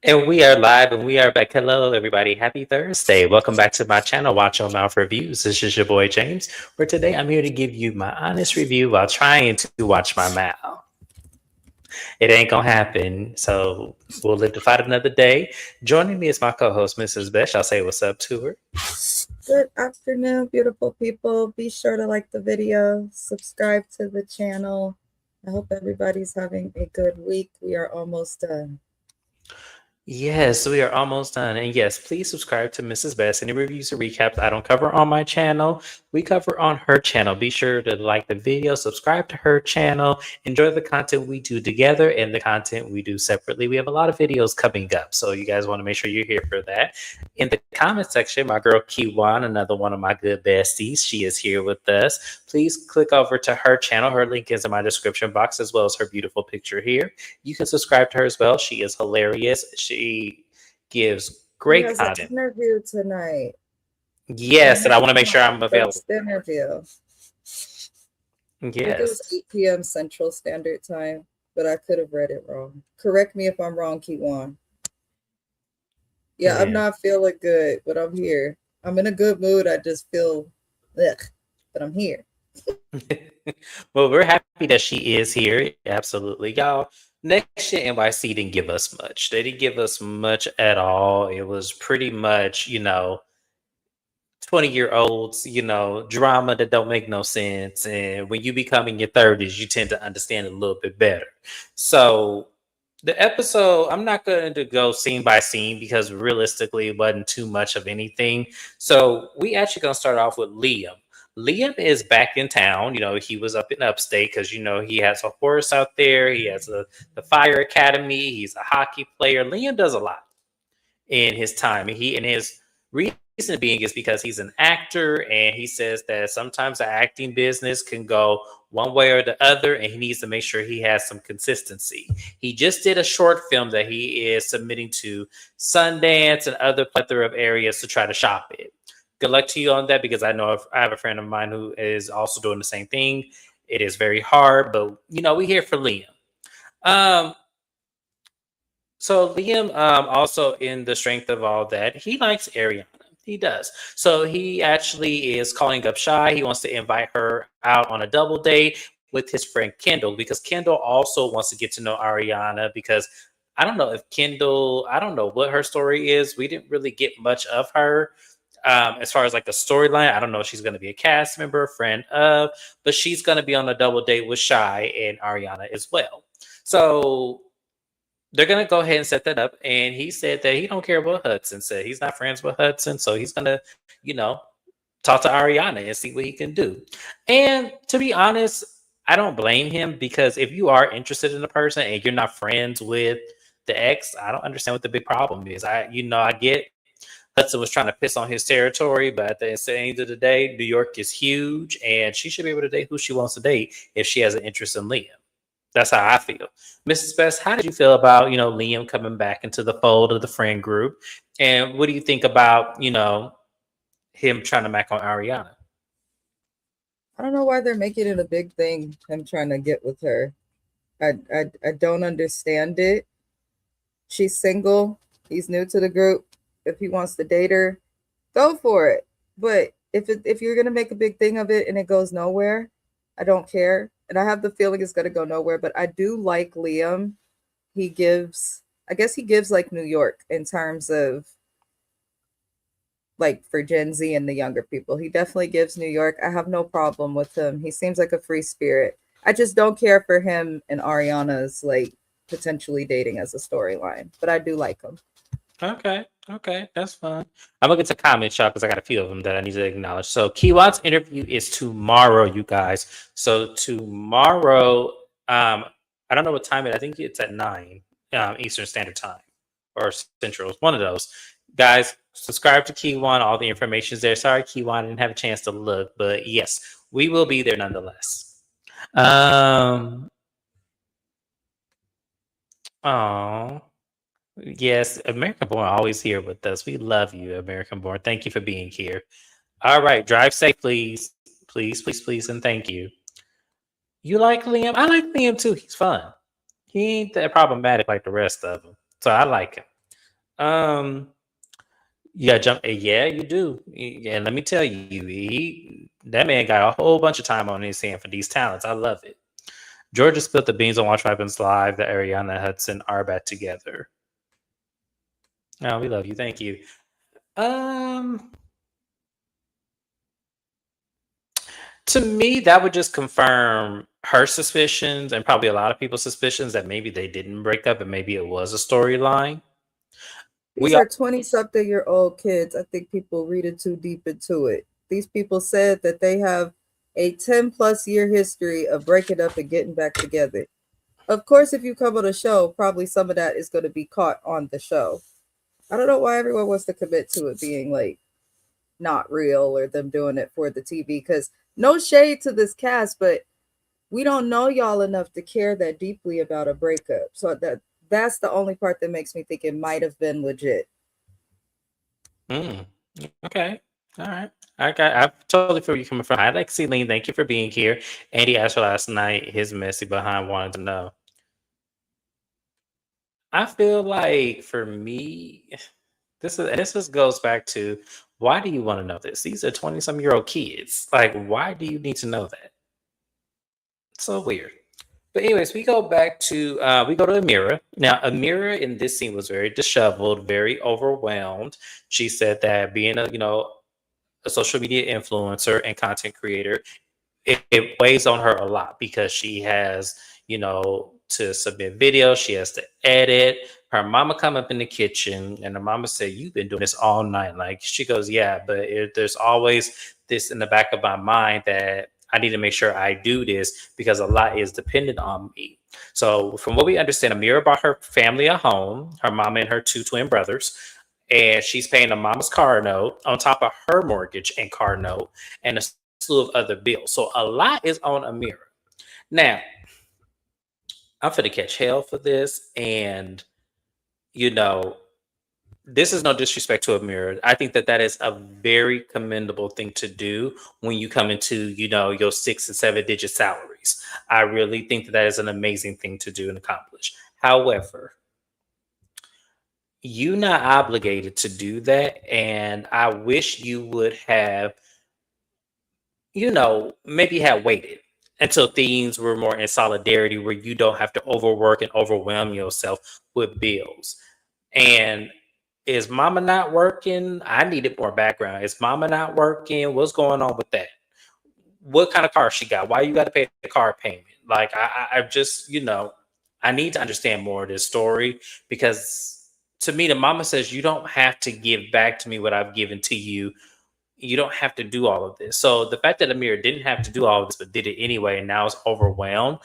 And we are live and we are back. Hello, everybody. Happy Thursday. Welcome back to my channel, Watch Your Mouth Reviews. This is your boy James, where today I'm here to give you my honest review while trying to watch my mouth. It ain't gonna happen. So we'll live to fight another day. Joining me is my co-host, Mrs. Besh. I'll say what's up to her. Good afternoon, beautiful people. Be sure to like the video, subscribe to the channel. I hope everybody's having a good week. We are almost done. Yes, we are almost done. And yes, please subscribe to Mrs. Best. Any reviews or recaps I don't cover on my channel, we cover on her channel. Be sure to like the video, subscribe to her channel, enjoy the content we do together and the content we do separately. We have a lot of videos coming up, so you guys want to make sure you're here for that. In the comment section, my girl Keywan, another one of my good besties, she is here with us. Please click over to her channel. Her link is in my description box, as well as her beautiful picture here. You can subscribe to her as well. She is hilarious. She gives He great has an content. interview tonight. Yes, and I want to make sure I'm available. First interview. I think it was Yes. 8 p.m. Central Standard Time, but I could have read it wrong. Correct me if I'm wrong, Keywan. Yeah, I'm not feeling good, but I'm here. I'm in a good mood. I just feel ugh, but I'm here. Well, we're happy that she is here. Absolutely. Y'all, next year NYC didn't give us much. They didn't give us much at all. It was pretty much, 20-year-olds, drama that don't make no sense. And when you become in your 30s, you tend to understand it a little bit better. So the episode, I'm not going to go scene by scene because realistically it wasn't too much of anything. So we actually going to start off with Liam. Liam is back in town. He was up in upstate because, he has a horse out there. He has the fire academy. He's a hockey player. Liam does a lot in his time. And his reason being is because he's an actor, and he says that sometimes the acting business can go one way or the other, and he needs to make sure he has some consistency. He just did a short film that he is submitting to Sundance and other plethora of areas to try to shop it. Good luck to you on that, because I know I have a friend of mine who is also doing the same thing. It is very hard, but we here for Liam. So Liam, also in the strength of all that, he likes Ariana. He does. So he actually is calling up Shy. He wants to invite her out on a double date with his friend Kendall, because Kendall also wants to get to know Ariana, because I don't know if Kendall, I don't know what her story is. We didn't really get much of her. As far as like the storyline, I don't know if she's going to be a cast member, friend of, but she's going to be on a double date with Shy and Ariana as well. So they're gonna go ahead and set that up. And he said that he don't care what Hudson said. He's not friends with Hudson, so he's gonna, talk to Ariana and see what he can do. And to be honest, I don't blame him, because if you are interested in a person and you're not friends with the ex, I don't understand what the big problem is. I get Hudson was trying to piss on his territory, but at the end of the day, New York is huge, and she should be able to date who she wants to date if she has an interest in Liam. That's how I feel. Mrs. Best, how did you feel about, Liam coming back into the fold of the friend group? And what do you think about, him trying to mac on Ariana? I don't know why they're making it a big thing, him trying to get with her. I don't understand it. She's single. He's new to the group. If he wants to date her, go for it. But if you're gonna make a big thing of it and it goes nowhere, I don't care. And I have the feeling it's gonna go nowhere. But I do like Liam. I guess he gives like New York in terms of like for Gen Z and the younger people. He definitely gives New York. I have no problem with him. He seems like a free spirit. I just don't care for him and Ariana's like potentially dating as a storyline, but I do like him. Okay, that's fine. I'm gonna get to comment shop because I got a few of them that I need to acknowledge. So Kiwan's interview is tomorrow, you guys. So tomorrow, I don't know what time it. I think it's at 9 Eastern Standard Time or Central. It's one of those. Guys, subscribe to Keywan. All the information is there. Sorry, Keywan, I didn't have a chance to look, but yes, we will be there nonetheless. Oh, yes, American Born always here with us. We love you, American Born. Thank you for being here. All right, drive safe, please. Please, please, please, and thank you. You like Liam? I like Liam too. He's fun. He ain't that problematic like the rest of them. So I like him. Yeah, jump. Yeah, you do. And let me tell you, that man got a whole bunch of time on his hand for these talents. I love it. Georgia spilled the beans on Watch Weapons Live that Ariana Hudson are back together. Oh, we love you. Thank you. Um, to me, that would just confirm her suspicions and probably a lot of people's suspicions that maybe they didn't break up and maybe it was a storyline. These are 20-something-year-old kids. I think people read it too deep into it. These people said that they have a 10-plus year history of breaking up and getting back together. Of course, if you come on a show, probably some of that is going to be caught on the show. I don't know why everyone wants to commit to it being like not real or them doing it for the TV, because no shade to this cast, but we don't know y'all enough to care that deeply about a breakup. So that's the only part that makes me think it might have been legit. Okay. All right. I totally feel where you're coming from. I like Celine. Thank you for being here. Andy asked for last night. His messy behind wanted to know. I feel like for me, this goes back to why do you want to know this? These are 20-some-year-old kids. Like, why do you need to know that? It's so weird. But anyways, we go back to Amira. Now, Amira in this scene was very disheveled, very overwhelmed. She said that being a social media influencer and content creator, it weighs on her a lot because she has, to submit videos, she has to edit. Her mama come up in the kitchen and her mama said, "You've been doing this all night." Like, she goes, "Yeah, but there's always this in the back of my mind that I need to make sure I do this because a lot is dependent on me." So from what we understand, Amira bought her family a home, her mama and her two twin brothers, and she's paying a mama's car note on top of her mortgage and car note and a slew of other bills. So a lot is on Amira. Now, I'm finna catch hell for this, and this is no disrespect to Amira. I think that is a very commendable thing to do when you come into your 6 and 7 digit salaries. I really think that is an amazing thing to do and accomplish. However, you're not obligated to do that, and I wish you would have maybe had waited until things were more in solidarity where you don't have to overwork and overwhelm yourself with bills. And is mama not working? I needed more background. Is mama not working? What's going on with that? What kind of car she got? Why you got to pay the car payment? Like, I just, I need to understand more of this story because to me, the mama says, you don't have to give back to me what I've given to you. You don't have to do all of this. So the fact that Amir didn't have to do all of this, but did it anyway, and now is overwhelmed,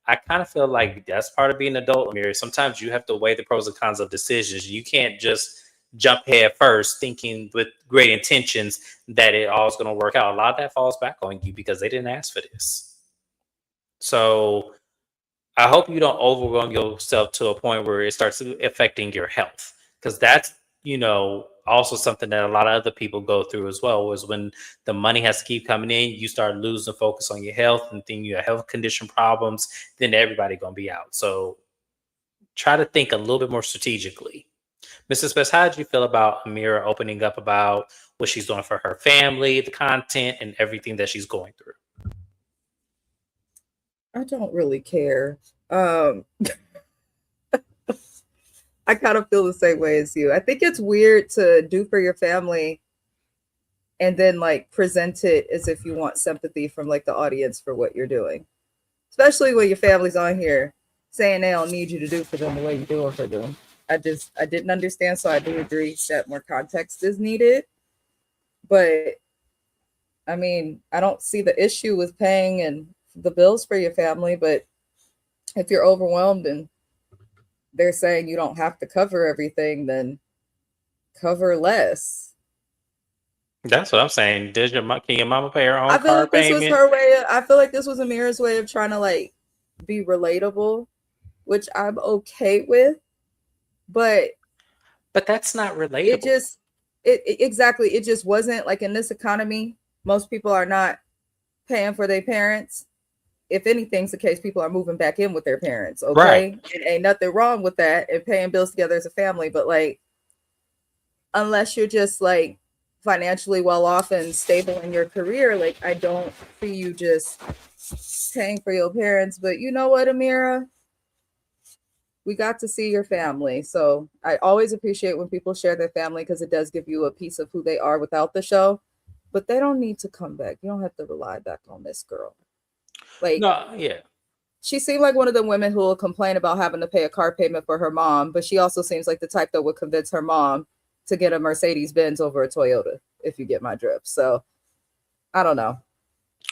I kind of feel like that's part of being an adult, Amir. Sometimes you have to weigh the pros and cons of decisions. You can't just jump head first thinking with great intentions that it all is going to work out. A lot of that falls back on you because they didn't ask for this. So I hope you don't overwhelm yourself to a point where it starts affecting your health, because that's, also something that a lot of other people go through as well, is when the money has to keep coming in, you start losing focus on your health, and then you have health condition problems, then everybody going to be out. So try to think a little bit more strategically. Mrs. Best, how did you feel about Amira opening up about what she's doing for her family, the content, and everything that she's going through? I don't really care. I kind of feel the same way as you. I think it's weird to do for your family and then like present it as if you want sympathy from like the audience for what you're doing, especially when your family's on here saying they don't need you to do for them the way you do it for them. I didn't understand, so I do agree that more context is needed. But I mean, I don't see the issue with paying and the bills for your family, but if you're overwhelmed and they're saying you don't have to cover everything, then cover less. That's what I'm saying. Can your mama pay her own I feel car like this payment? was her way. I feel like this was Amira's way of trying to like be relatable, which I'm okay with. But that's not relatable. Exactly. It just wasn't like in this economy. Most people are not paying for their parents. If anything's the case, people are moving back in with their parents. Okay. Right. And ain't nothing wrong with that and paying bills together as a family. But like, unless you're just like financially well off and stable in your career, like I don't see you just paying for your parents. But you know what, Amira? We got to see your family. So I always appreciate when people share their family because it does give you a piece of who they are without the show. But they don't need to come back. You don't have to rely back on this girl. Like, No, yeah. she seemed like one of the women who will complain about having to pay a car payment for her mom, but she also seems like the type that would convince her mom to get a Mercedes Benz over a Toyota, if you get my drift. So I don't know.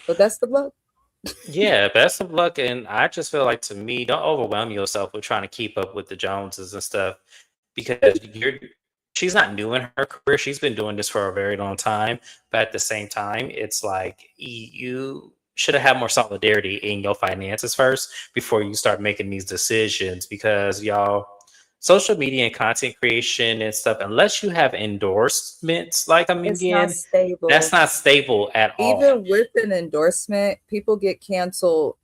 But that's the blood. Yeah, best of luck. And I just feel like, to me, don't overwhelm yourself with trying to keep up with the Joneses and stuff, because she's not new in her career. She's been doing this for a very long time. But at the same time, it's like you should have had more solidarity in your finances first before you start making these decisions, because y'all, social media and content creation and stuff, unless you have endorsements like I'm It's not getting, that's stable. not stable at all. Even with an endorsement, people get canceled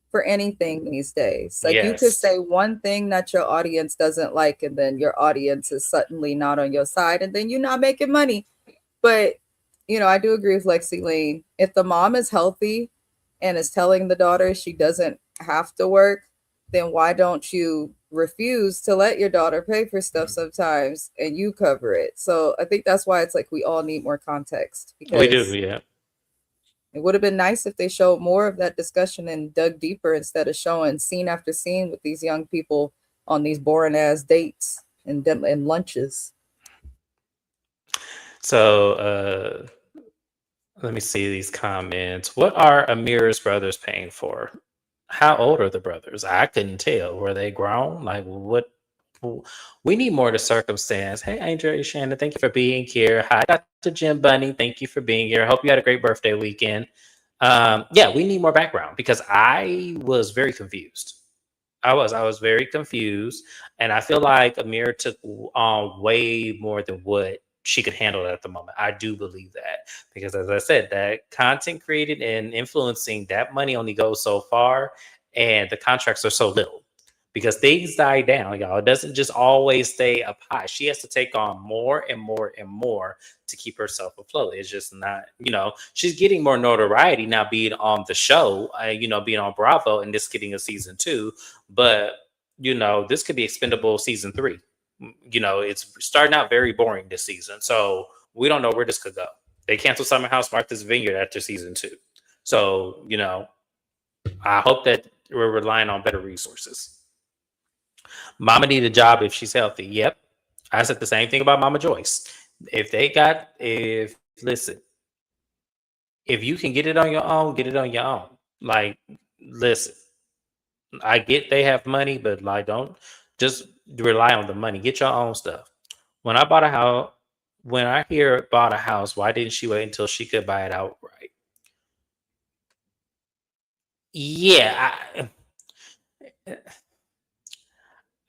for anything these days. Like you could Yes. say one thing that your audience doesn't like, and then your audience is suddenly not on your side, and then you're not making money. But I do agree with Lexi Lane. If the mom is healthy and is telling the daughter she doesn't have to work, then why don't you refuse to let your daughter pay for stuff sometimes and you cover it? So I think that's why it's like we all need more context, We do, because yeah. it would have been nice if they showed more of that discussion and dug deeper instead of showing scene after scene with these young people on these boring ass dates and lunches. So let me see these comments. What are Amir's brothers paying for? How old are the brothers? I couldn't tell. Were they grown? Like what? We need more to circumstance. Hey, Andrea, Shana, thank you for being here. Hi, Dr. Jim Bunny. Thank you for being here. I hope you had a great birthday weekend. Yeah, we need more background, because I was very confused. I was very confused, and I feel like Amir took on way more than what she could handle at the moment. I do believe that, because, as I said, that content created and influencing, that money only goes so far, and the contracts are so little. Because things die down, y'all. It doesn't just always stay up high. She has to take on more and more and more to keep herself afloat. It's just not, she's getting more notoriety now being on the show, being on Bravo, and this getting a season 2. But, this could be expendable season 3. It's starting out very boring this season. So we don't know where this could go. They canceled Summer House, Martha's Vineyard after season 2. So, I hope that we're relying on better resources. Mama need a job if she's healthy. Yep. I said the same thing about Mama Joyce. If listen, if you can get it on your own, get it on your own. Like, listen, I get they have money, but like, don't just rely on the money. Get your own stuff. When I bought a house, when I hear bought a house, why didn't she wait until she could buy it outright? Yeah,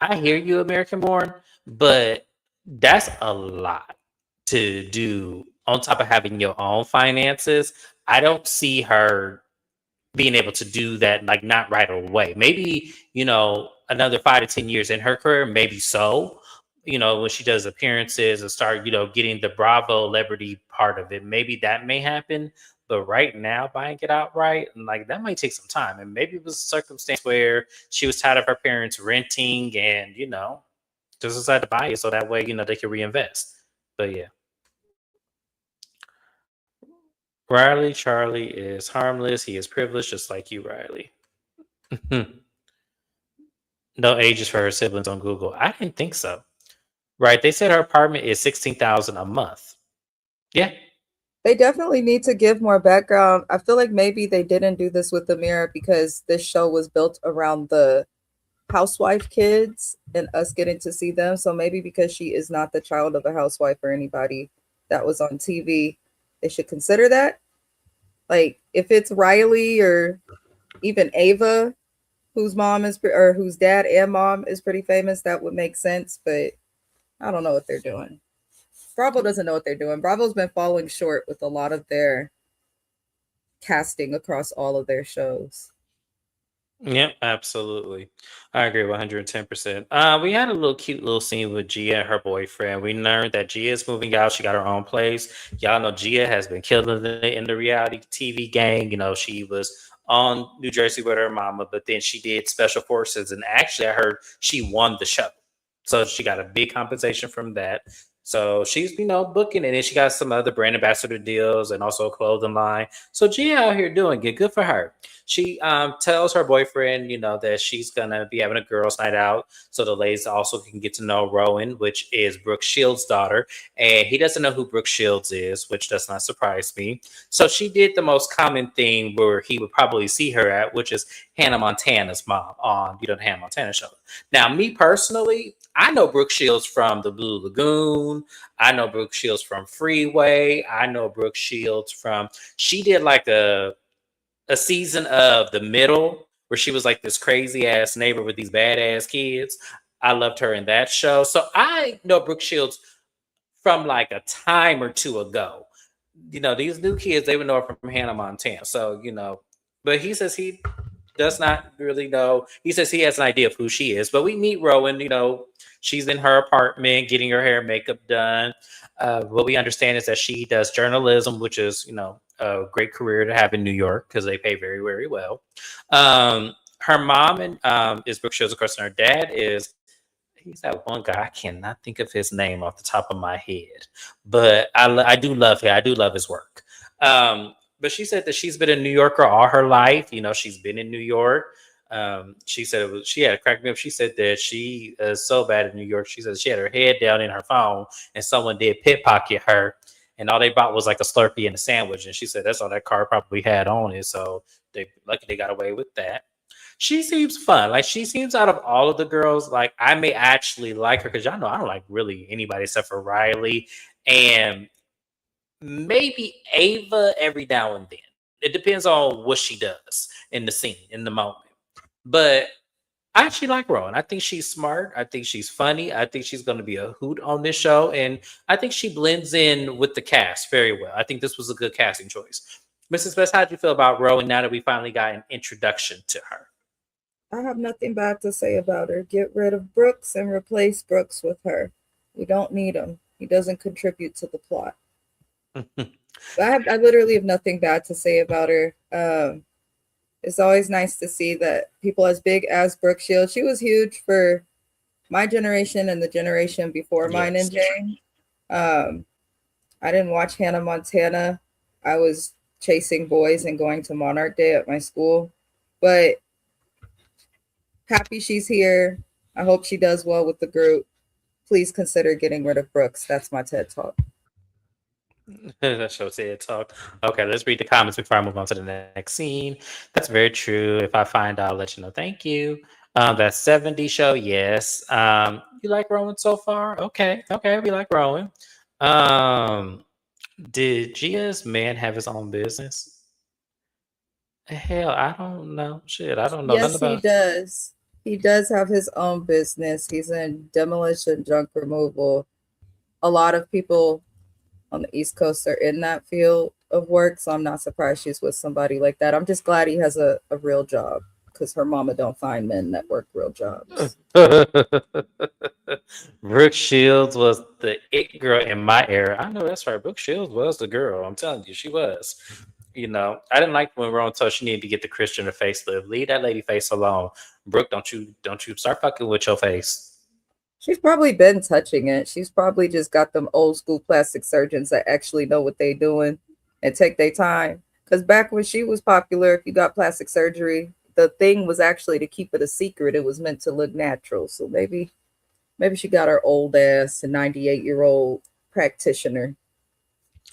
I hear you, American born, but that's a lot to do on top of having your own finances. I don't see her being able to do that, like, not right away. Maybe, another 5 to 10 years in her career, maybe so. When she does appearances and start, getting the Bravo celebrity part of it, maybe that may happen. But right now, buying it outright, and like, that might take some time. And maybe it was a circumstance where she was tired of her parents renting, and just decided to buy it so that way, they can reinvest. But yeah. Riley Charlie is harmless. He is privileged, just like you, Riley. No ages for her siblings on Google. I didn't think so. Right? They said her apartment is 16,000 a month. Yeah. They definitely need to give more background. I feel like maybe they didn't do this with Amira because this show was built around the housewife kids and us getting to see them. So maybe because she is not the child of a housewife or anybody that was on TV, they should consider that. Like if it's Riley or even Ava, whose mom is or whose dad and mom is pretty famous, that would make sense. But I don't know what they're doing. Bravo doesn't know what they're doing. Bravo's been falling short with a lot of their casting across all of their shows. Yep, absolutely. I agree 110%. We had a little cute little scene with Gia and her boyfriend. We learned that Gia is moving out. She got her own place. Y'all know Gia has been killing it in the reality TV gang. She was on New Jersey with her mama, but then she did special forces. And actually, I heard she won the show. So she got a big compensation from that. So she's, booking it. And then she got some other brand ambassador deals and also a clothing line. So Gia out here doing it. Good for her. She tells her boyfriend, that she's gonna be having a girls' night out, so the ladies also can get to know Rowan, which is Brooke Shields' daughter, and he doesn't know who Brooke Shields is, which does not surprise me. So she did the most common thing where he would probably see her at, which is Hannah Montana's mom on, the Hannah Montana show. Now, me personally, I know Brooke Shields from the Blue Lagoon. I know Brooke Shields from Freeway. I know Brooke Shields from. She did like a season of The Middle where she was like this crazy ass neighbor with these badass kids. I loved her in that show. So I know Brooke Shields from like a time or two ago. These new kids, they would know her from Hannah Montana. So, but he says he does not really know. He says he has an idea of who she is. But we meet Rowan, she's in her apartment getting her hair and makeup done. What we understand is that she does journalism, which is, a great career to have in New York because they pay very, very well. Her mom is Brooke Shields, of course, and her dad is he's that one guy. I cannot think of his name off the top of my head, but I do love him. I do love his work. But she said that she's been a New Yorker all her life. She's been in New York. She said she had to crack me up. She said that she is so bad in New York. She said she had her head down in her phone and someone did pickpocket her. And all they bought was like a Slurpee and a sandwich. And she said that's all that car probably had on it. So they lucky they got away with that. She seems fun. Like she seems out of all of the girls, like I may actually like her because y'all know I don't like really anybody except for Riley and maybe Ava every now and then. It depends on what she does in the scene, in the moment. But I actually like Rowan. I think she's smart. I think she's funny. I think she's going to be a hoot on this show. And I think she blends in with the cast very well. I think this was a good casting choice. Mrs. Best, how do you feel about Rowan now that we finally got an introduction to her? I have nothing bad to say about her. Get rid of Brooks and replace Brooks with her. We don't need him. He doesn't contribute to the plot. I literally have nothing bad to say about her. It's always nice to see that people as big as Brooke Shields, she was huge for my generation and the generation before mine and Jane. I didn't watch Hannah Montana. I was chasing boys and going to Monarch Day at my school. But happy she's here. I hope she does well with the group. Please consider getting rid of Brooks. That's my TED Talk. That show TED Talk. Okay, let's read the comments before I move on to the next scene. That's very true. If I find out, I'll let you know. Thank you. That 70 show, yes. You like Rowan so far? Okay, we like Rowan. Did Gia's man have his own business? Hell, I don't know. Shit, I don't know nothing Yes, he about. does. He does have his own business. He's in demolition junk removal. A lot of people on the East Coast are in that field of work, so I'm not surprised she's with somebody like that. I'm just glad he has a real job because her mama don't find men that work real jobs. Brooke Shields was the it girl in my era. I know that's right. Brooke Shields was the girl. I'm telling you, she was. I didn't like when Ron told she needed to get the Christian facelift. Leave that lady face alone. Brooke, don't you start fucking with your face. She's probably been touching it. She's probably just got them old school plastic surgeons that actually know what they're doing and take their time. Because back when she was popular, if you got plastic surgery, the thing was actually to keep it a secret. It was meant to look natural. So maybe she got her old ass, a 98-year-old practitioner.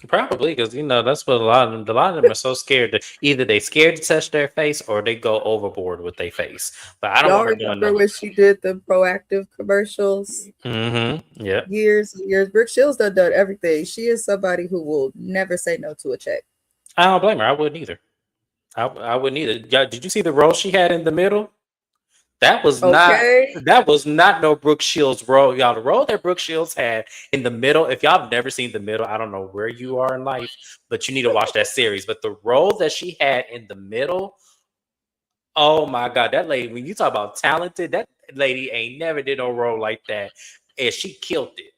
Probably because that's what a lot of them are so scared that either they scared to touch their face or they go overboard with their face. But I don't Y'all want her doing remember no. when she did the proactive commercials? Mm-hmm. Yeah. Years and years. Brooke Shields done everything. She is somebody who will never say no to a check. I don't blame her. I wouldn't either. I wouldn't either. Yeah, did you see the role she had in the middle? That was not Okay. that was not no Brooke Shields role, y'all. The role that Brooke Shields had in the middle. If y'all have never seen the middle, I don't know where you are in life, but you need to watch that series. But the role that she had in the middle, Oh my God, that lady, when you talk about talented, that lady ain't never did no role like that. And she killed it.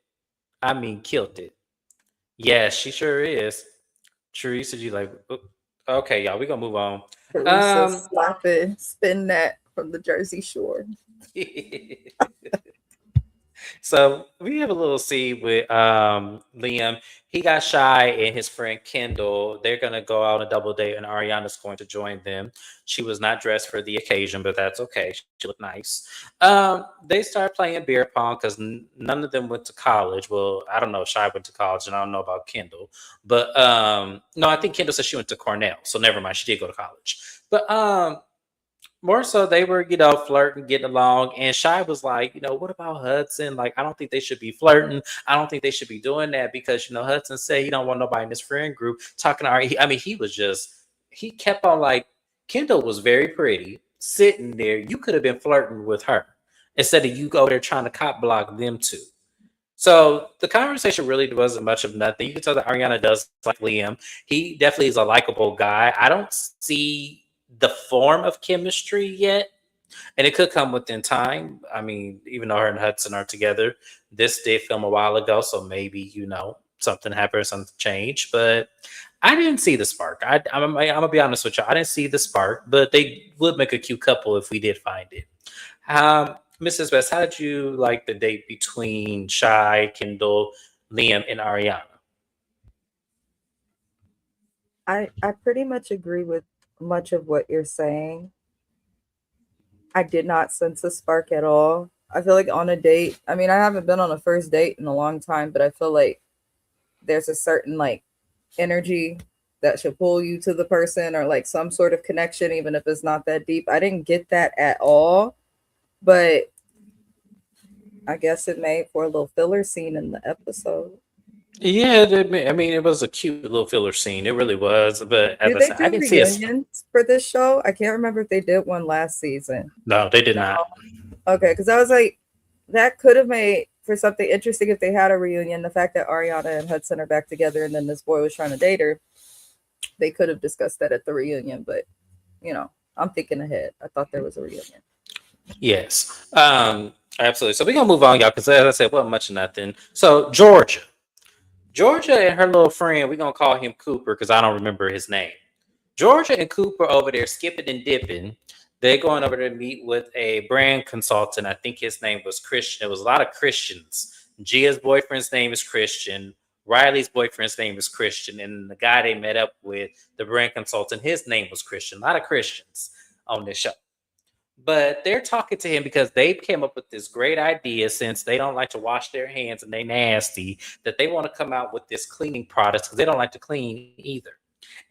I mean, killed it. Yes, she sure is. Teresa, you like, okay, y'all, we gonna move on. Teresa Um, slapping spin that from the Jersey Shore. So we have a little scene with Liam. He got shy and his friend Kendall. They're gonna go out on a double date, and Ariana's going to join them. She was not dressed for the occasion, but that's okay. She looked nice. They start playing beer pong because none of them went to college. Well, I don't know if Shy went to college, and I don't know about Kendall. But no, I think Kendall said she went to Cornell, so never mind. She did go to college. But more so they were, flirting, getting along, and Shy was like, what about Hudson? Like, I don't think they should be flirting. I don't think they should be doing that because Hudson said he don't want nobody in his friend group talking to her. I mean, he kept on like, Kendall was very pretty sitting there. You could have been flirting with her instead of you go there trying to cop block them two. So the conversation really wasn't much of nothing. You can tell that Ariana does like Liam. He definitely is a likable guy. I don't see the form of chemistry yet, and it could come within time. I mean, even though her and Hudson are together, this did film a while ago, so maybe something happened, something changed. But I didn't see the spark. I'm gonna be honest with you. I didn't see the spark, but they would make a cute couple if we did find it. Mrs. West, how did you like the date between Shy, Kendall, Liam, and Ariana? I pretty much agree with much of what you're saying. I did not sense a spark at all. I feel like on a date, I mean, I haven't been on a first date in a long time, but I feel like there's a certain like energy that should pull you to the person or like some sort of connection, even if it's not that deep. I didn't get that at all, but I guess it made for a little filler scene in the episode. Yeah, I mean, it was a cute little filler scene. It really was. But as Do I they said, I do didn't see a. reunions for this show? I can't remember if they did one last season. No, they did No. not. Okay, because I was like, that could have made for something interesting if they had a reunion. The fact that Ariana and Hudson are back together and then this boy was trying to date her, they could have discussed that at the reunion. But, I'm thinking ahead. I thought there was a reunion. Yes. Absolutely. So we're gonna move on, y'all, because as I said, well, much of nothing. So Georgia. Georgia and her little friend, we're gonna call him Cooper because I don't remember his name. Georgia and Cooper over there skipping and dipping. They're going over to meet with a brand consultant. I think his name was Christian. There was a lot of Christians. Gia's boyfriend's name is Christian. Riley's boyfriend's name is Christian. And the guy they met up with, the brand consultant, his name was Christian. A lot of Christians on this show. But they're talking to him because they came up with this great idea, since they don't like to wash their hands and they nasty, that they want to come out with this cleaning product because they don't like to clean either.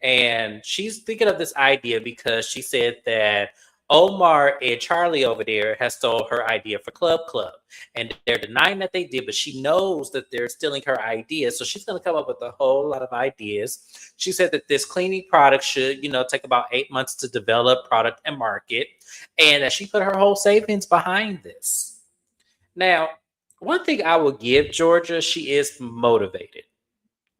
And she's thinking of this idea because she said that Omar and Charlie over there has stole her idea for Club. And they're denying that they did, but she knows that they're stealing her ideas. So she's going to come up with a whole lot of ideas. She said that this cleaning product should, take about 8 months to develop, product, and market. And that she put her whole savings behind this. Now, one thing I will give Georgia, she is motivated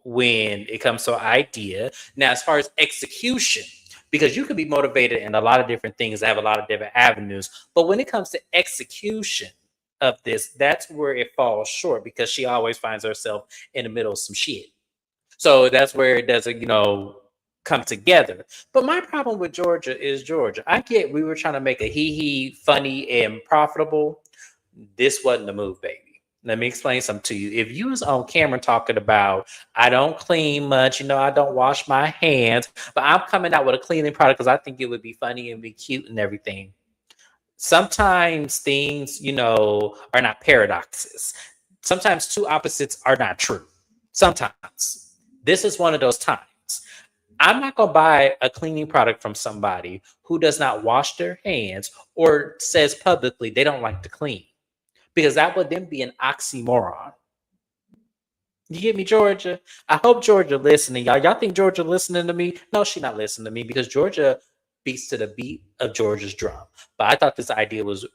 when it comes to an idea. Now, as far as execution, because you can be motivated in a lot of different things, have a lot of different avenues, but when it comes to execution of this, that's where it falls short because she always finds herself in the middle of some shit. So that's where it doesn't, come together. But my problem with Georgia is Georgia. I get we were trying to make a hee funny and profitable. This wasn't the move, baby. Let me explain something to you. If you was on camera talking about, I don't clean much, I don't wash my hands, but I'm coming out with a cleaning product because I think it would be funny and be cute and everything. Sometimes things, are not paradoxes. Sometimes two opposites are not true. Sometimes. This is one of those times. I'm not going to buy a cleaning product from somebody who does not wash their hands or says publicly they don't like to clean, because that would then be an oxymoron. You get me, Georgia? I hope Georgia listening, y'all. Y'all think Georgia listening to me? No, she not listening to me because Georgia beats to the beat of Georgia's drum. But I thought this idea was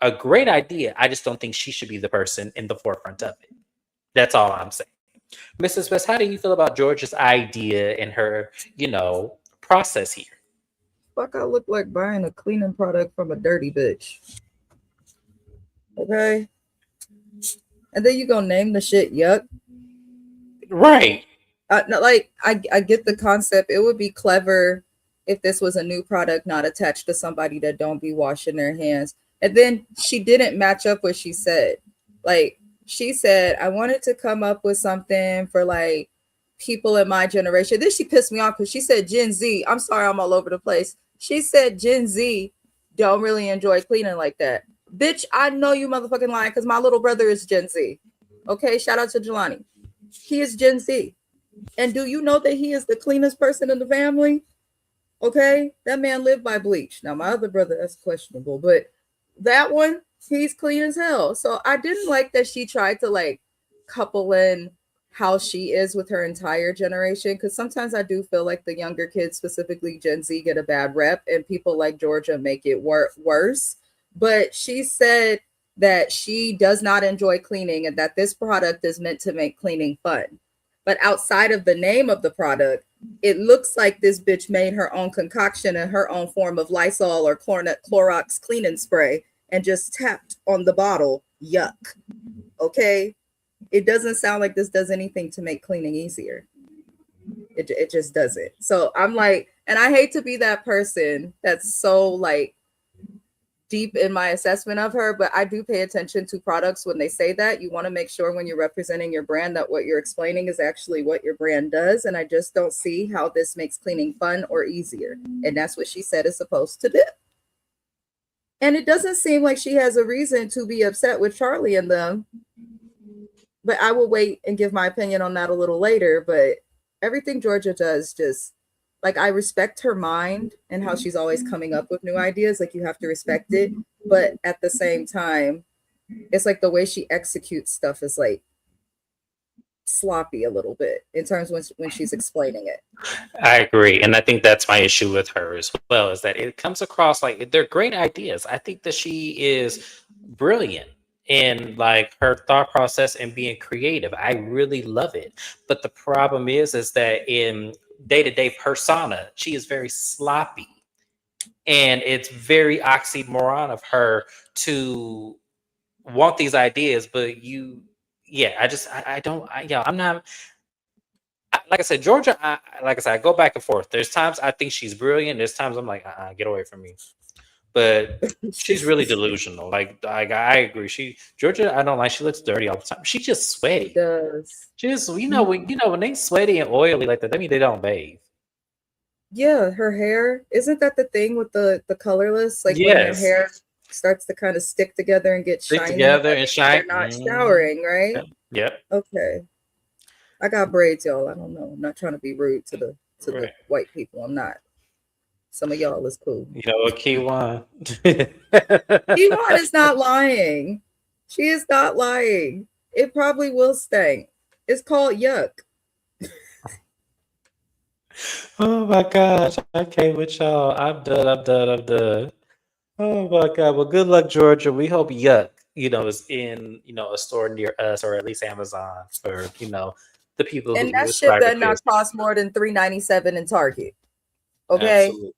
a great idea. I just don't think she should be the person in the forefront of it. That's all I'm saying. Mrs. West, how do you feel about Georgia's idea and her, process here? fuck I look like buying a cleaning product from a dirty bitch? Okay. And then you gonna name the shit Yuck. Right. No, like I get the concept. It would be clever if this was a new product not attached to somebody that don't be washing their hands. And then she didn't match up what she said. Like she said, I wanted to come up with something for like people in my generation. Then she pissed me off because she said Gen Z. I'm sorry, I'm all over the place. She said Gen Z don't really enjoy cleaning like that. Bitch, I know you motherfucking lying because my little brother is Gen Z. Okay, shout out to Jelani. He is Gen Z. And do you know that he is the cleanest person in the family? Okay, that man lived by bleach. Now, my other brother, that's questionable, but that one, he's clean as hell. So I didn't like that she tried to like couple in how she is with her entire generation. Because sometimes I do feel like the younger kids, specifically Gen Z, get a bad rep, and people like Georgia make it worse. But she said that she does not enjoy cleaning and that this product is meant to make cleaning fun. But outside of the name of the product, it looks like this bitch made her own concoction and her own form of Lysol or Clorox cleaning spray and just tapped on the bottle. Yuck. Okay? It doesn't sound like this does anything to make cleaning easier. It just doesn't. So I'm like, and I hate to be that person that's so like deep in my assessment of her, but I do pay attention to products when they say that. You want to make sure when you're representing your brand that what you're explaining is actually what your brand does. And I just don't see how this makes cleaning fun or easier. And that's what she said is supposed to do. And it doesn't seem like she has a reason to be upset with Charlie and them. But I will wait and give my opinion on that a little later. But everything Georgia does just, like, I respect her mind and how she's always coming up with new ideas. Like, you have to respect it. But at the same time, it's like the way she executes stuff is like sloppy a little bit in terms when she's explaining it. I agree. And I think that's my issue with her as well, is that it comes across like they're great ideas. I think that she is brilliant in like her thought process and being creative. I really love it. But the problem is that in day-to-day persona, she is very sloppy. And it's very oxymoron of her to want these ideas, but I'm not, like I said, Georgia, like I said, I go back and forth. There's times I think she's brilliant. There's times I'm like, get away from me. But she's really delusional. Like I agree. Georgia, I don't like. She looks dirty all the time. She's just sweaty. She does. Just when they sweaty and oily like that, that means they don't bathe. Yeah, her hair. Isn't that the thing with the colorless? Like when your hair starts to kind of stick together and get shiny. Together and shine. They're not showering, right? Yep. Okay. I got braids, y'all. I don't know. I'm not trying to be rude to the white people. I'm not. Some of y'all is cool. You know what, Keywan? Keywan is not lying. She is not lying. It probably will stink. It's called Yuck. Oh my gosh. I can't with y'all. I'm done. Oh my God. Well, good luck, Georgia. We hope Yuck, is in, a store near us, or at least Amazon for, the people and who that shit better not cost more than $3.97 in Target. Okay? Absolutely.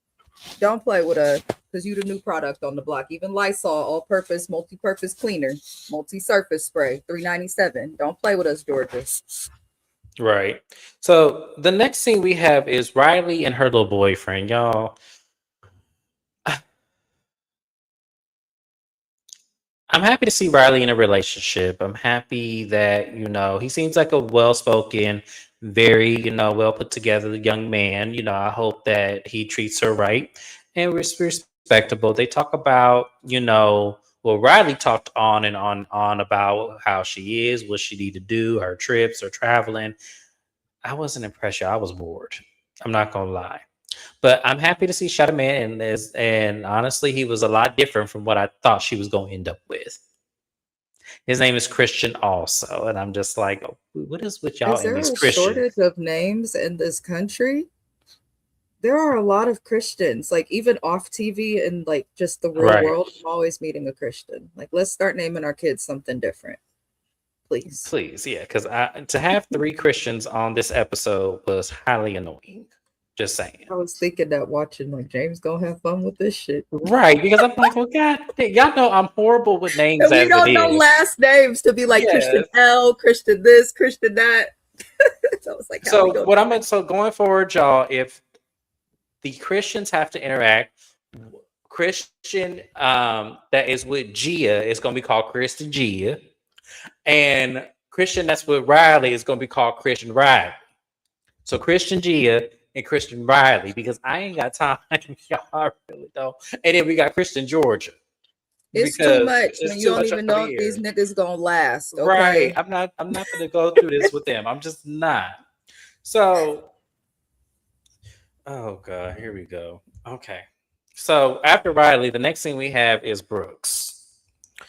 Don't play with us because you the new product on the block. Even Lysol, all-purpose, multi-purpose cleaner, multi-surface spray, $3.97. Don't play with us, Georgia. Right. So the next thing we have is Riley and her little boyfriend, y'all. I'm happy to see Riley in a relationship. I'm happy that, he seems like a well-spoken, very, well put together young man. I hope that he treats her right and respectable. They talk about, Riley talked on and on about how she is, what she need to do, her trips, her traveling. I wasn't impressed. I was bored. I'm not going to lie. But I'm happy to see Shana Man in this. And honestly, he was a lot different from what I thought she was going to end up with. His name is Christian also. And I'm just like, what is with y'all in these Christians? Is there a shortage of names in this country? There are a lot of Christians, like even off TV and like just the real world. I'm always meeting a Christian. Like, let's start naming our kids something different. Please. Yeah. Because to have 3 Christians on this episode was highly annoying. Just saying. I was thinking that watching like James gonna have fun with this shit. Right, because I'm like, well, God, y'all know I'm horrible with names And we as it don't know is. last names to be like Christian Yes. L, Christian this, Christian that. So I was like, how we So go? what so going forward, y'all, if the Christians have to interact, Christian that is with Gia is going to be called Christian Gia, and Christian that's with Riley is going to be called Christian Riley. So Christian Gia and Christian Riley, because I ain't got time, y'all, I really don't. And then we got Christian Georgia It's too because much when it's you too don't much even over know if these here. niggas gonna last. Right. Okay. I'm not gonna go through this with them. I'm just not. So oh god, here we go. Okay. So after Riley, the next thing we have is Brooks.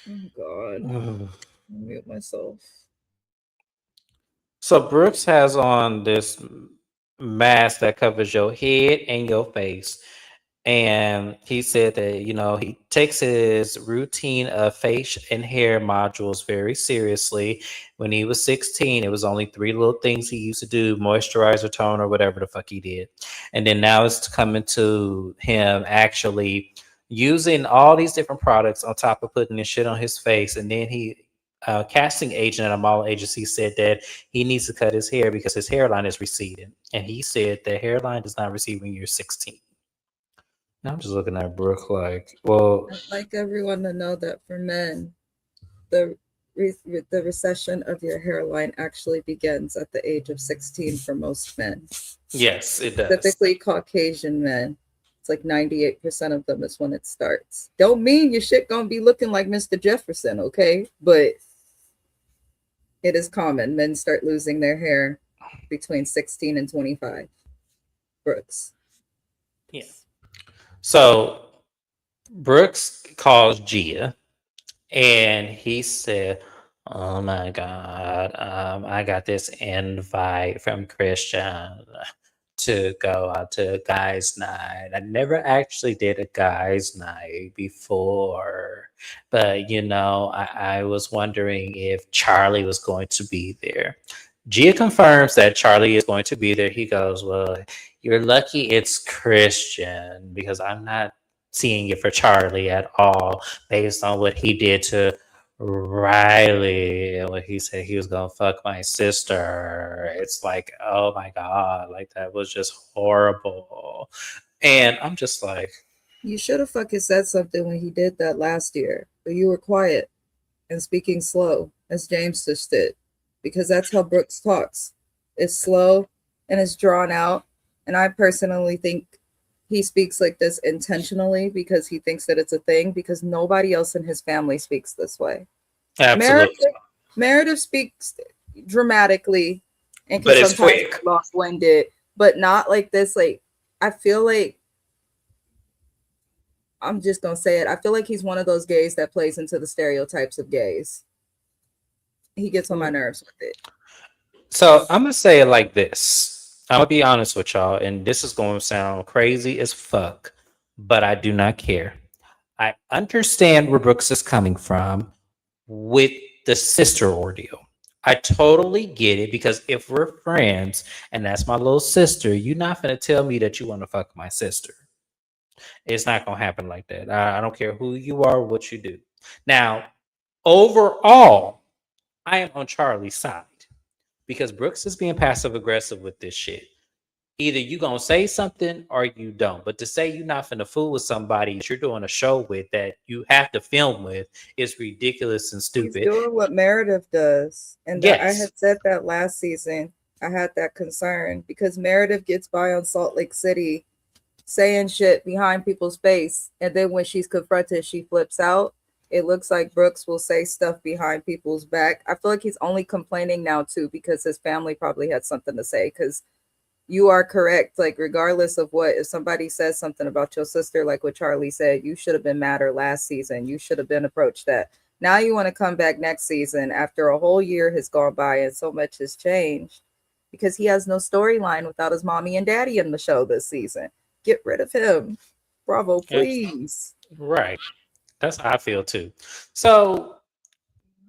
Oh God. Ugh. I'll mute myself. So Brooks has on this mask that covers your head and your face. And he said that, you know, he takes his routine of face and hair modules very seriously. When he was 16, it was only three little things he used to do: moisturizer, tone, or whatever the fuck he did. And then now it's coming to him actually using all these different products on top of putting this shit on his face. And then casting agent at a model agency said that he needs to cut his hair because his hairline is receding. And he said the hairline does not recede when you're 16. Now I'm just looking at Brooke like, well, I'd like everyone to know that for men, the the recession of your hairline actually begins at the age of 16 for most men. yes, it does. Specifically Caucasian men. It's like 98% of them is when it starts. Don't mean your shit gonna be looking like Mr. Jefferson, okay? But it is common. Men start losing their hair between 16 and 25. Brooks. Yeah. So Brooks calls Gia and he said, "Oh my God, I got this invite from Christian to go out to a guys' night. I never actually did a guys' night before, but you know, I was wondering if Charlie was going to be there." Gia confirms that Charlie is going to be there. He goes, "Well, you're lucky it's Christian because I'm not seeing it for Charlie at all based on what he did to Riley and what he said he was gonna fuck my sister." It's like, oh my god, like that was just horrible. And I'm just like, You should have fucking said something when he did that last year, but you were quiet and speaking slow, as James just did, because that's how Brooks talks. It's slow and it's drawn out. And I personally think he speaks like this intentionally because he thinks that it's a thing, because nobody else in his family speaks this way. absolutely. Meredith speaks dramatically and can But it's sometimes be quick. long-winded, but not like this. Like, I feel like, I'm just gonna say it, I feel like he's one of those gays that plays into the stereotypes of gays. He gets on my nerves with it. So I'm gonna say it like this. I'm gonna be honest with y'all, and this is gonna sound crazy as fuck, but I do not care. I understand where Brooks is coming from with the sister ordeal. I totally get it because if we're friends and that's my little sister, you're not gonna tell me that you want to fuck my sister. It's not gonna happen like that. I don't care who you are, what you do. Now, overall, I am on Charlie's side because Brooks is being passive aggressive with this shit. Either you gonna say something or you don't. But to say you're not finna fool with somebody that you're doing a show with that you have to film with is ridiculous and He's stupid. doing what Meredith does. And that I Yes. had said that last season. I had that concern because Meredith gets by on Salt Lake City saying shit behind people's face. And then when she's confronted, she flips out. It looks like Brooks will say stuff behind people's back. I feel like he's only complaining now too because his family probably had something to say. Because you are correct. Like, regardless of what, if somebody says something about your sister, like what Charlie said, you should have been madder last season. You should have been approached that. Now you want to come back next season after a whole year has gone by and so much has changed because he has no storyline without his mommy and daddy in the show this season. Get rid of him. Bravo, please. Right. That's how I feel too. So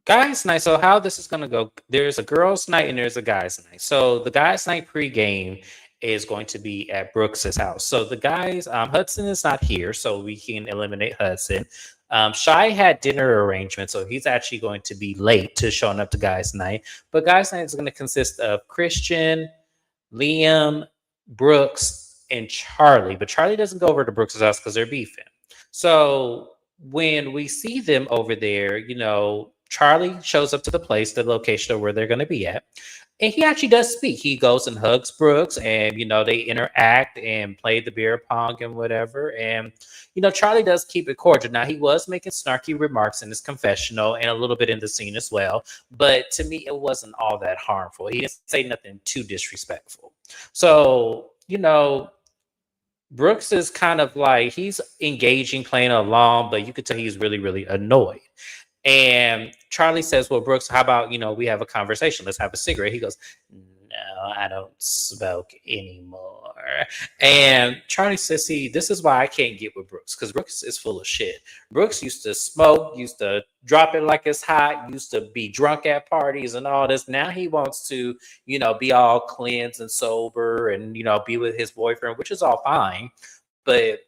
guys' night. So how this is gonna go? There's a girls' night and there's a guys' night. So the guys' night pregame is going to be at Brooks's house. So the guys, Hudson is not here, so we can eliminate Hudson. Shy had dinner arrangements, so he's actually going to be late to showing up to guys' night. But guys' night is going to consist of Christian, Liam, Brooks, and Charlie. But Charlie doesn't go over to Brooks's house because they're beefing. So when we see them over there, Charlie shows up to the place, the location of where they're going to be at. And he actually does speak. He goes and hugs Brooks, and they interact and play the beer pong and whatever. And Charlie does keep it cordial. Now, he was making snarky remarks in his confessional and a little bit in the scene as well. But to me, it wasn't all that harmful. He didn't say nothing too disrespectful. So, Brooks is kind of like, he's engaging, playing along, but you could tell he's really, really annoyed. And Charlie says, well, Brooks, how about, we have a conversation? Let's have a cigarette. He goes, no, I don't smoke anymore. And Charlie says, see, this is why I can't get with Brooks, because Brooks is full of shit. Brooks used to smoke, used to drop it like it's hot, used to be drunk at parties and all this. Now he wants to, be all cleansed and sober and, be with his boyfriend, which is all fine. But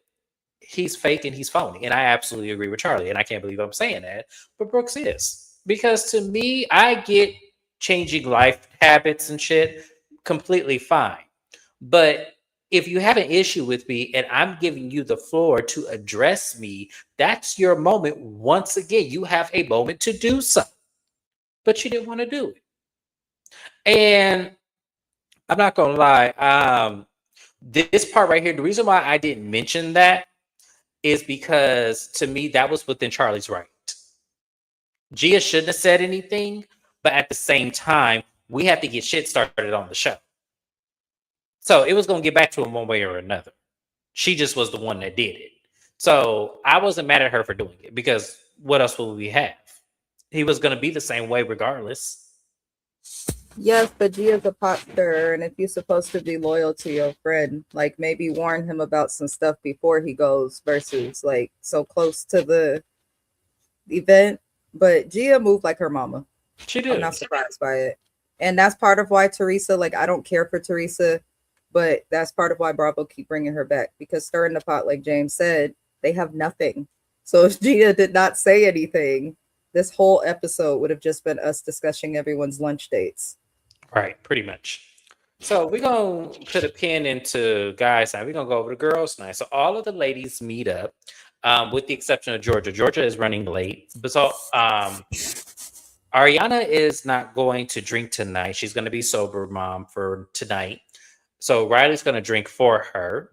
he's fake and he's phony. And I absolutely agree with Charlie. And I can't believe I'm saying that. But Brooks is. Because to me, I get changing life habits and shit completely fine. But if you have an issue with me and I'm giving you the floor to address me, that's your moment. Once again, you have a moment to do something. But you didn't want to do it. And I'm not going to lie. This part right here, the reason why I didn't mention that is because to me, that was within Charlie's right. Gia shouldn't have said anything, but at the same time, we have to get shit started on the show. So it was going to get back to him one way or another. She just was the one that did it. So I wasn't mad at her for doing it because what else would we have? He was going to be the same way regardless. Yes, but Gia's a pot stirrer, and if you're supposed to be loyal to your friend, like maybe warn him about some stuff before he goes versus like so close to the event. But Gia moved like her mama. She did. I'm not surprised by it. And that's part of why Teresa, like I don't care for Teresa, but that's part of why Bravo keep bringing her back because stirring the pot, like James said, they have nothing. So if Gia did not say anything, this whole episode would have just been us discussing everyone's lunch dates. Right, pretty much. So we're going to put a pin into guys' night. We're going to go over to girls' night. So all of the ladies meet up, with the exception of Georgia. Georgia is running late. But so Ariana is not going to drink tonight. She's going to be sober, mom, for tonight. So Riley's going to drink for her.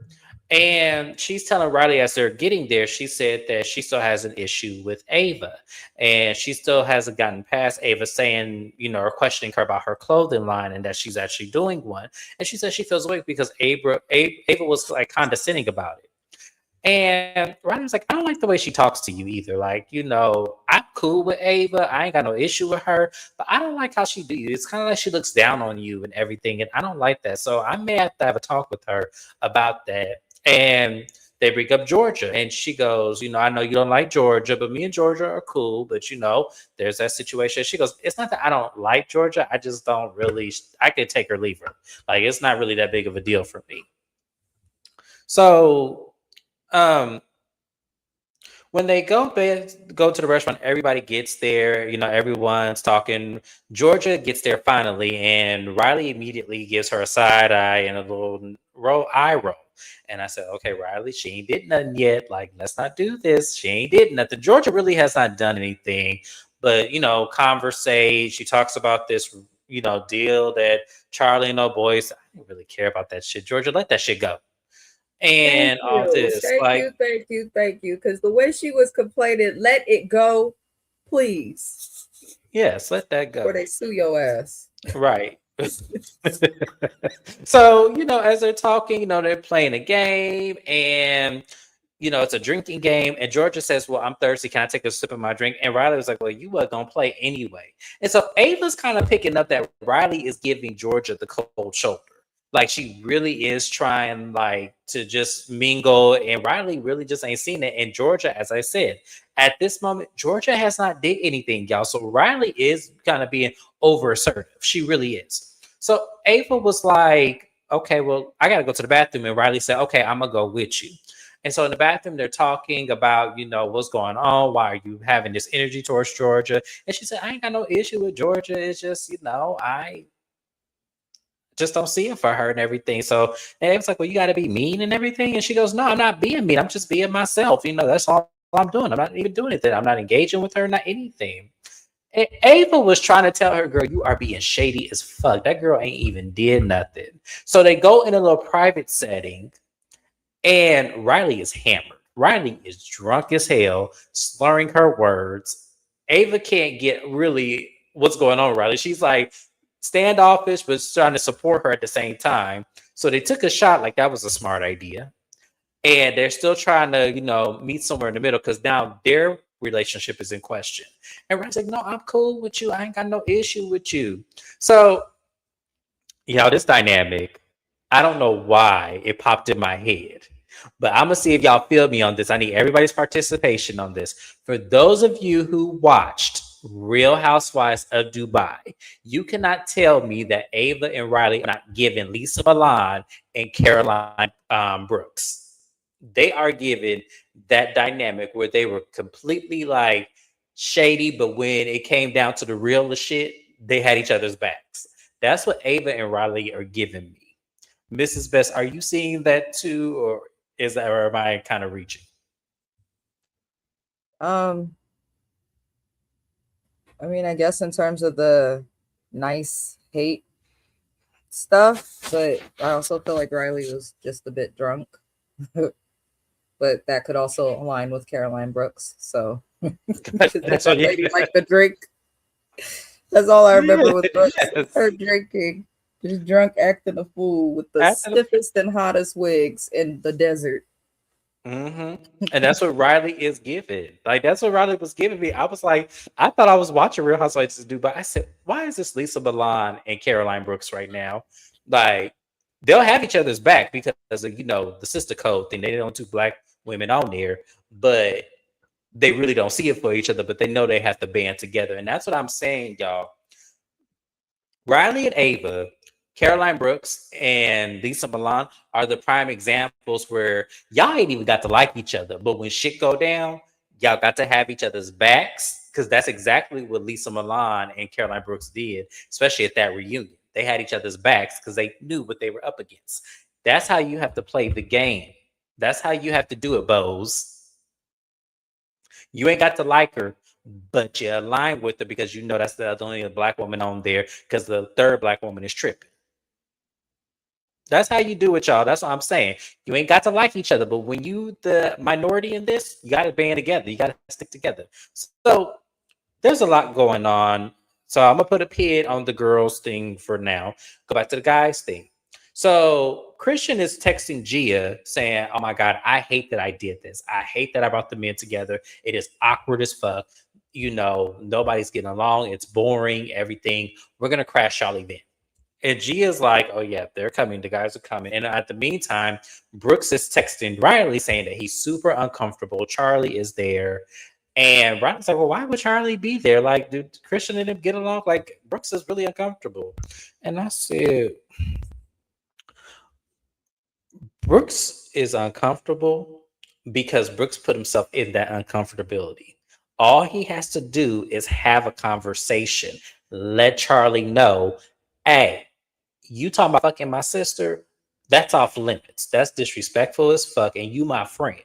And she's telling Riley as they're getting there, she said that she still has an issue with Ava. And she still hasn't gotten past Ava saying, or questioning her about her clothing line and that she's actually doing one. And she says she feels weak because Ava was like condescending about it. And Riley was like, I don't like the way she talks to you either. Like, I'm cool with Ava. I ain't got no issue with her, but I don't like how she do you. It's kind of like she looks down on you and everything. And I don't like that. So I may have to have a talk with her about that. And they bring up Georgia and she goes, I know you don't like Georgia, but me and Georgia are cool. But, there's that situation. She goes, it's not that I don't like Georgia. I just don't really, I could take her, leave her. Like, it's not really that big of a deal for me. So, when they go to the restaurant, everybody gets there. Everyone's talking. Georgia gets there finally, and Riley immediately gives her a side eye and a little eye roll. And I said, okay, Riley, she ain't did nothing yet. Like, let's not do this. She ain't did nothing. Georgia really has not done anything. But, conversate. She talks about this, deal that Charlie and no boys. I didn't really care about that shit. Georgia, let that shit go. And all this. Thank you. Because the way she was complaining, let it go, please. Yes, let that go. Or they sue your ass. Right. So, as they're talking, they're playing a game and, it's a drinking game. And Georgia says, well, I'm thirsty. Can I take a sip of my drink? And Riley was like, well, you were going to play anyway. And so Ava's kind of picking up that Riley is giving Georgia the cold shoulder. Like, she really is trying, like, to just mingle. And Riley really just ain't seen it. And Georgia, as I said, at this moment, Georgia has not did anything, y'all. So Riley is kind of being over assertive. She really is. So Ava was like, okay, well, I got to go to the bathroom. And Riley said, okay, I'm going to go with you. And so in the bathroom, they're talking about, what's going on. Why are you having this energy towards Georgia? And she said, I ain't got no issue with Georgia. It's just, I just don't see it for her and everything. So and it was like, well, you got to be mean and everything. And she goes, no, I'm not being mean. I'm just being myself. That's all I'm doing. I'm not even doing anything. I'm not engaging with her, not anything. And Ava was trying to tell her, girl, you are being shady as fuck. That girl ain't even did nothing. So they go in a little private setting, and Riley is hammered. Riley is drunk as hell, slurring her words. Ava can't get really what's going on with Riley. She's like standoffish, but trying to support her at the same time. So they took a shot like that was a smart idea. And they're still trying to, meet somewhere in the middle because now their relationship is in question. And Riley's like, no, I'm cool with you. I ain't got no issue with you. So, this dynamic, I don't know why it popped in my head, but I'm going to see if y'all feel me on this. I need everybody's participation on this. For those of you who watched Real Housewives of Dubai, you cannot tell me that Ava and Riley are not giving Lisa Milan and Caroline Brooks. They are given that dynamic where they were completely like shady, but when it came down to the real shit, they had each other's backs. That's what Ava and Riley are giving me. Mrs. Best, are you seeing that too, or am I kind of reaching? I mean, I guess in terms of the nice hate stuff, but I also feel like Riley was just a bit drunk. But that could also align with Caroline Brooks. So That's what lady like the drink. That's all I remember with Brooks. Yes. Her drinking. Just drunk acting a fool with the stiffest and hottest wigs in the desert. Mm-hmm. And that's what Riley is giving. Like, that's what Riley was giving me. I was like, I thought I was watching Real Housewives of Dubai. I said, why is this Lisa Milan and Caroline Brooks right now? Like, they'll have each other's back because of, the sister code thing. They don't do black women on there, but they really don't see it for each other, but they know they have to band together. And that's what I'm saying, y'all. Riley and Ava, Caroline Brooks, and Lisa Milan are the prime examples where y'all ain't even got to like each other. But when shit go down, y'all got to have each other's backs, because that's exactly what Lisa Milan and Caroline Brooks did, especially at that reunion. They had each other's backs because they knew what they were up against. That's how you have to play the game. That's how you have to do it, Bose. You ain't got to like her, but you align with her because you know that's the only black woman on there because the third black woman is tripping. That's how you do it, y'all. That's what I'm saying. You ain't got to like each other, but when you the minority in this, you got to band together. You got to stick together. So there's a lot going on. So I'm gonna put a pin on the girls thing for now. Go back to the guys thing. So Christian is texting Gia saying, "Oh my God, I hate that I did this. I hate that I brought the men together. It is awkward as fuck. Nobody's getting along. It's boring. Everything. We're gonna crash y'all event." And Gia's like, "Oh yeah, they're coming. The guys are coming." And at the meantime, Brooks is texting Riley saying that he's super uncomfortable. Charlie is there. And Riley's like, well, why would Charlie be there? Like, dude, Christian and him get along? Like, Brooks is really uncomfortable. And I said, Brooks is uncomfortable because Brooks put himself in that uncomfortability. All he has to do is have a conversation. Let Charlie know, hey, you talking about fucking my sister? That's off limits. That's disrespectful as fuck. And you my friend.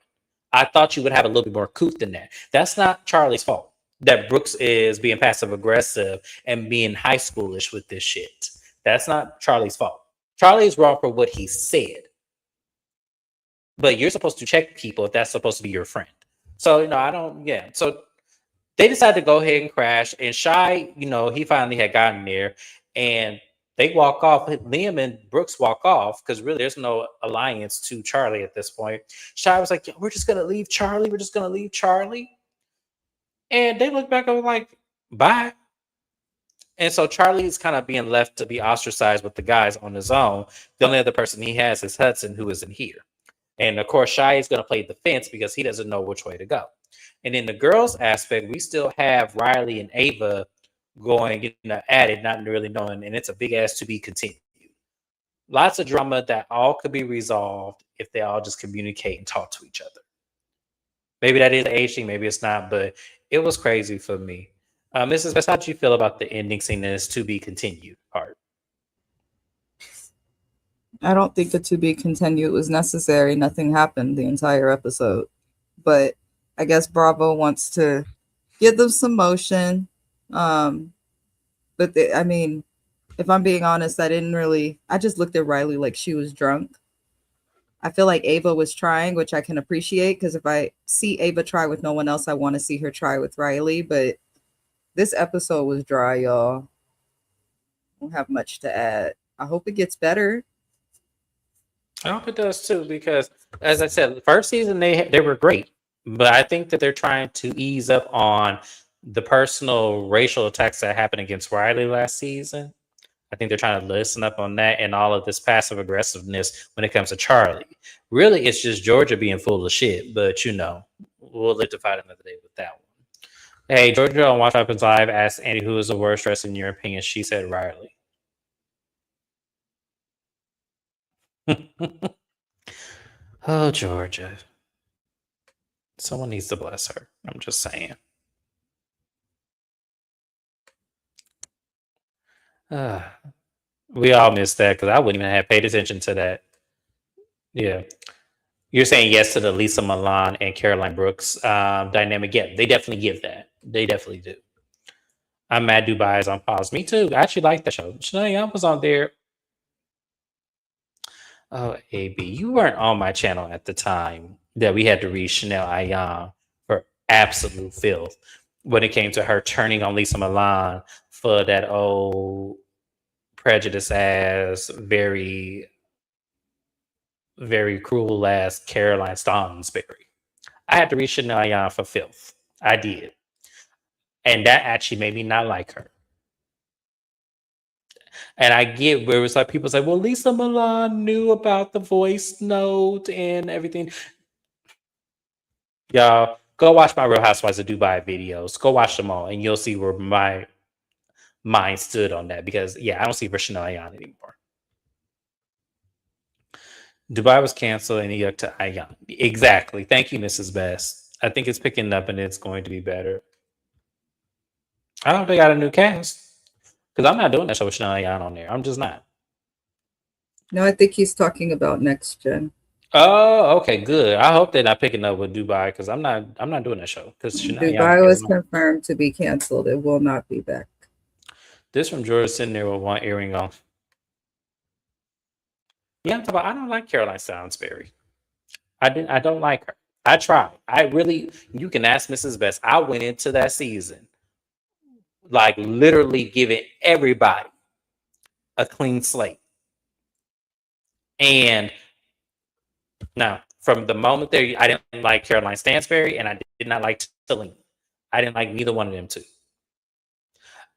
I thought you would have a little bit more couth than that. That's not Charlie's fault. That Brooks is being passive aggressive and being high schoolish with this shit. That's not Charlie's fault. Charlie's wrong for what he said. But you're supposed to check people if that's supposed to be your friend. So, I don't, yeah. So they decided to go ahead and crash. And Shy, he finally had gotten there. And they walk off. Liam and Brooks walk off because really there's no alliance to Charlie at this point. Shy was like, we're just going to leave Charlie. We're just going to leave Charlie. And they look back and were like, bye. And so Charlie is kind of being left to be ostracized with the guys on his own. The only other person he has is Hudson, who isn't here. And of course, Shy is going to play the fence because he doesn't know which way to go. And in the girls' aspect, we still have Riley and Ava going, at it, not really knowing, and it's a big ass to be continued. Lots of drama that all could be resolved if they all just communicate and talk to each other. Maybe that is aging, maybe it's not, but it was crazy for me. Mrs. Best, how did you feel about the ending scene in this to be continued part? I don't think the to be continued was necessary. Nothing happened the entire episode. But I guess Bravo wants to give them some motion. But I mean, if I'm being honest, I just looked at Riley like she was drunk. I feel like Ava was trying, which I can appreciate, because if I see Ava try with no one else, I want to see her try with Riley. But this episode was dry, y'all. Don't have much to add. I hope it gets better. I hope it does too, because as I said, the first season they were great, but I think that they're trying to ease up on the personal racial attacks that happened against Riley last season. I think they're trying to listen up on that and all of this passive aggressiveness when it comes to Charlie. Really, it's just Georgia being full of shit, but we'll live to fight another day with that one. Hey, Georgia on Watch Happens Live asked Andy who is the worst dressed in your opinion. She said Riley. Oh, Georgia. Someone needs to bless her. I'm just saying. We all missed that because I wouldn't even have paid attention to that. Yeah. You're saying yes to the Lisa Milan and Caroline Brooks dynamic. Yeah, they definitely give that. They definitely do. I'm mad Dubai is on pause. Me too. I actually like the show. Shana, I was on there. Oh, AB, you weren't on my channel at the time that we had to read Chanel Ayan for absolute filth when it came to her turning on Lisa Milan for that old prejudice ass, very, very cruel ass Caroline Stonsberry. I had to read Chanel Ayan for filth. I did. And that actually made me not like her. And I get where it's like people say, well, Lisa Milan knew about the voice note and everything. Y'all, go watch my Real Housewives of Dubai videos. Go watch them all, and you'll see where my mind stood on that. Because, yeah, I don't see Chanel Ayan anymore. Dubai was canceled and he yucked to Ayan. Exactly. Thank you, Mrs. Best. I think it's picking up and it's going to be better. I don't think they got a new cast. Because I'm not doing that show with Chanel Ayan on there. I'm just not. No, I think he's talking about Next Gen. Oh, okay, good. I hope they're not picking up with Dubai because I'm not doing that show. Because Dubai was confirmed to be canceled. It will not be back. This from George sitting there with one earring on. Yeah, I'm talking about, I don't like Caroline Stonsberry. I don't like her. I tried. You can ask Mrs. Best. I went into that season like literally giving everybody a clean slate. And now, from the moment there, I didn't like Caroline Stansberry and I did not like Talene. I didn't like neither one of them two.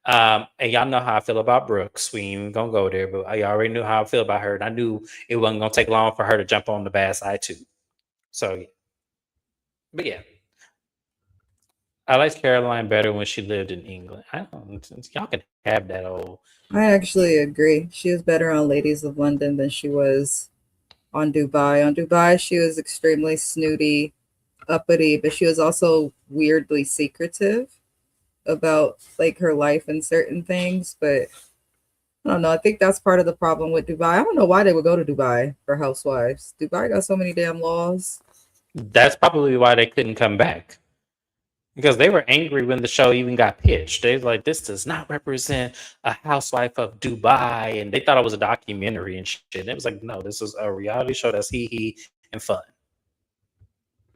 And y'all know how I feel about Brooks. We ain't even gonna go there, but I already knew how I feel about her, and I knew it wasn't gonna take long for her to jump on the bad side too. So, yeah. But yeah, I liked Caroline better when she lived in England. Y'all can have that old. I actually agree. She was better on Ladies of London than she was on Dubai. On Dubai, she was extremely snooty, uppity, but she was also weirdly secretive about like her life and certain things. But I don't know. I think that's part of the problem with Dubai. I don't know why they would go to Dubai for housewives. Dubai got so many damn laws. That's probably why they couldn't come back. Because they were angry when the show even got pitched. They were like, this does not represent a housewife of Dubai. And they thought it was a documentary and shit. And it was like, no, this is a reality show that's hee and fun.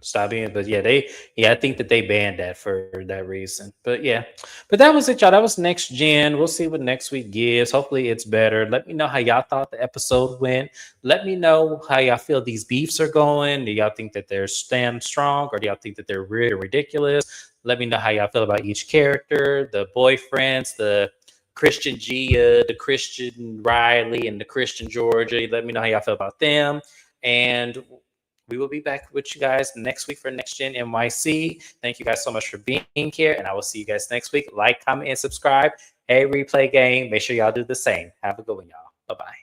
Stop being, but I think that they banned that for that reason. But yeah, but that was it, y'all. That was Next Gen. We'll see what next week gives. Hopefully it's better. Let me know how y'all thought the episode went. Let me know how y'all feel these beefs are going. Do y'all think that they're stand strong, or do y'all think that they're weird or ridiculous? Let me know how y'all feel about each character, the boyfriends, the Christian Gia, the Christian Riley, and the Christian Georgia. Let me know how y'all feel about them. And we will be back with you guys next week for Next Gen NYC. Thank you guys so much for being here, and I will see you guys next week. Like, comment, and subscribe. Hey, Replay Gang, make sure y'all do the same. Have a good one, y'all. Bye-bye.